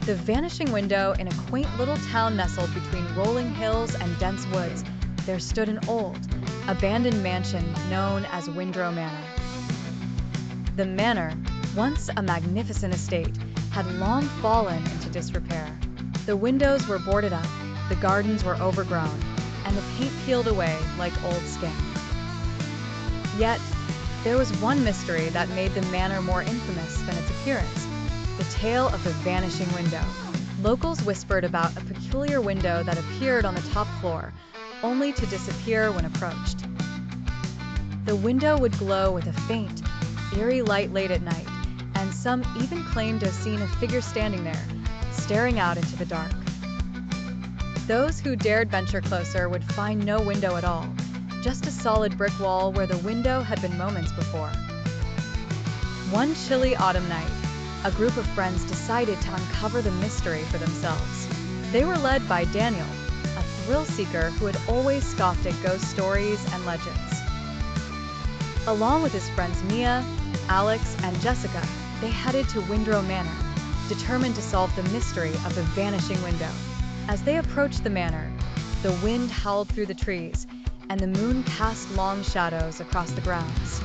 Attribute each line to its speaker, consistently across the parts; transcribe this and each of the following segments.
Speaker 1: The Vanishing Window, in a quaint little town nestled between rolling hills and dense woods, there stood an old, abandoned mansion known as Window Manor. The manor, once a magnificent estate, had long fallen into disrepair. The windows were boarded up, the gardens were overgrown, and the paint peeled away like old skin. Yet, there was one mystery that made the manor more infamous than its appearance: the tale of the vanishing window. Locals whispered about a peculiar window that appeared on the top floor, only to disappear when approached. The window would glow with a faint, eerie light late at night, and some even claimed to have seen a figure standing there, staring out into the dark. Those who dared venture closer would find no window at all, just a solid brick wall where the window had been moments before. One chilly autumn night, a group of friends decided to uncover the mystery for themselves. They were led by Daniel, a thrill-seeker who had always scoffed at ghost stories and legends. Along with his friends Mia, Alex, and Jessica, they headed to Window Manor, determined to solve the mystery of the vanishing window. As they approached the manor, the wind howled through the trees, and the moon cast long shadows across the grounds.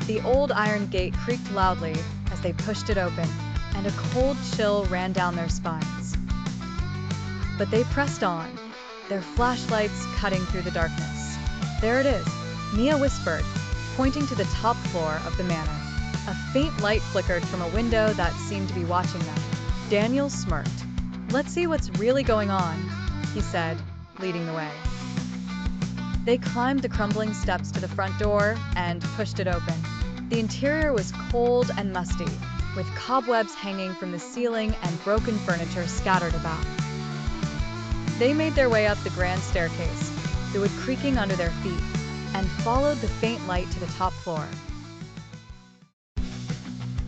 Speaker 1: The old iron gate creaked loudly as they pushed it open, and a cold chill ran down their spines. But they pressed on, their flashlights cutting through the darkness. "There it is," Mia whispered, pointing to the top floor of the manor. A faint light flickered from a window that seemed to be watching them. Daniel smirked. "Let's see what's really going on," he said, leading the way. They climbed the crumbling steps to the front door and pushed it open. The interior was cold and musty, with cobwebs hanging from the ceiling and broken furniture scattered about. They made their way up the grand staircase, the wood creaking under their feet, and followed the faint light to the top floor.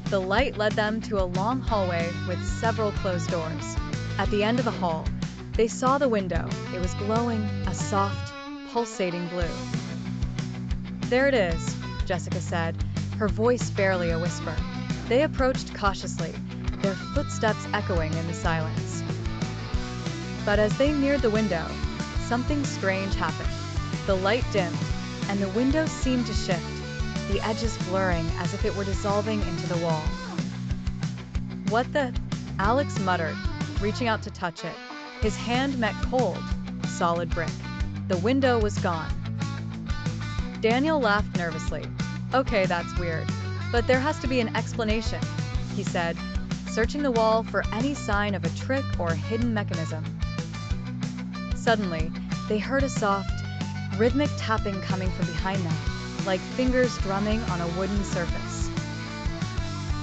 Speaker 1: The light led them to a long hallway with several closed doors. At the end of the hall, they saw the window. It was glowing a soft, pulsating blue. "There it is," Jessica said, her voice barely a whisper. They approached cautiously, their footsteps echoing in the silence. But as they neared the window, something strange happened. The light dimmed, and the window seemed to shift, the edges blurring as if it were dissolving into the wall. "What the?" Alex muttered, reaching out to touch it. His hand met cold, solid brick. The window was gone. Daniel laughed nervously. "Okay, that's weird, but there has to be an explanation," he said, searching the wall for any sign of a trick or hidden mechanism. Suddenly, they heard a soft, rhythmic tapping coming from behind them, like fingers drumming on a wooden surface.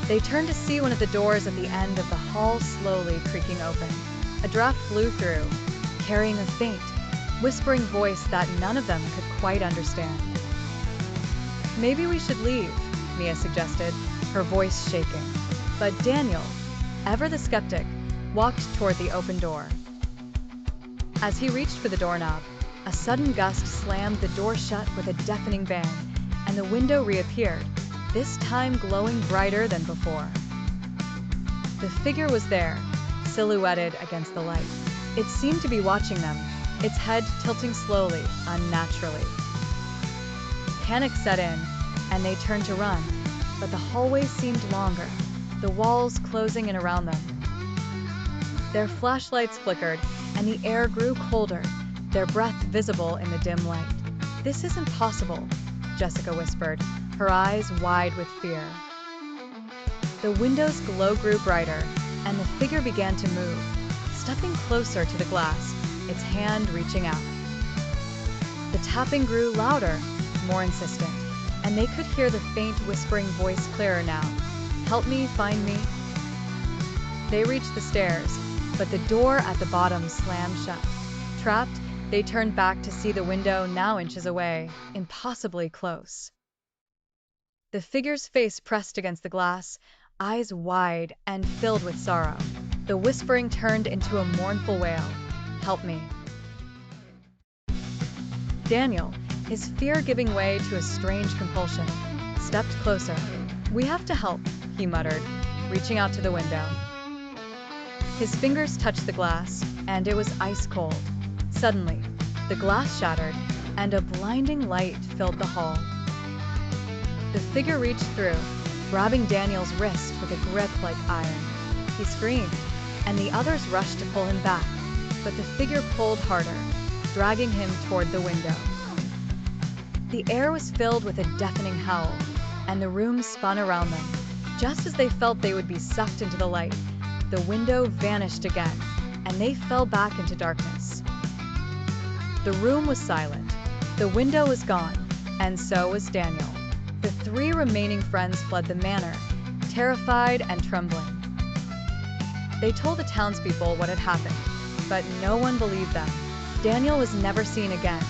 Speaker 1: They turned to see one of the doors at the end of the hall slowly creaking open. A draft blew through, carrying a faint, whispering voice that none of them could quite understand. "Maybe we should leave," Mia suggested, her voice shaking. But Daniel, ever the skeptic, walked toward the open door. As he reached for the doorknob, a sudden gust slammed the door shut with a deafening bang, and the window reappeared, this time glowing brighter than before. The figure was there, silhouetted against the light. It seemed to be watching them, its head tilting slowly, unnaturally. Panic set in, and they turned to run, but the hallway seemed longer, the walls closing in around them. Their flashlights flickered, and the air grew colder, their breath visible in the dim light. "This isn't possible," Jessica whispered, her eyes wide with fear. The window's glow grew brighter, and the figure began to move, stepping closer to the glass, its hand reaching out. The tapping grew louder, more insistent, and they could hear the faint whispering voice clearer now. "Help me, find me." They reached the stairs, but the door at the bottom slammed shut. Trapped, they turned back to see the window now inches away, impossibly close. The figure's face pressed against the glass, eyes wide and filled with sorrow. The whispering turned into a mournful wail. "Help me." Daniel, his fear giving way to a strange compulsion, stepped closer. "We have to help," he muttered, reaching out to the window. His fingers touched the glass, and it was ice cold. Suddenly, the glass shattered, and a blinding light filled the hall. The figure reached through, grabbing Daniel's wrist with a grip like iron. He screamed, and the others rushed to pull him back, but the figure pulled harder, dragging him toward the window. The air was filled with a deafening howl, and the room spun around them. Just as they felt they would be sucked into the light, the window vanished again, and they fell back into darkness. The room was silent. The window was gone, and so was Daniel. The three remaining friends fled the manor, terrified and trembling. They told the townspeople what had happened, but no one believed them. Daniel was never seen again,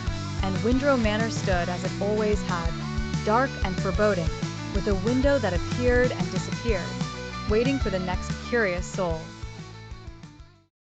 Speaker 1: and Window Manor stood as it always had, dark and foreboding, with a window that appeared and disappeared, waiting for the next curious soul.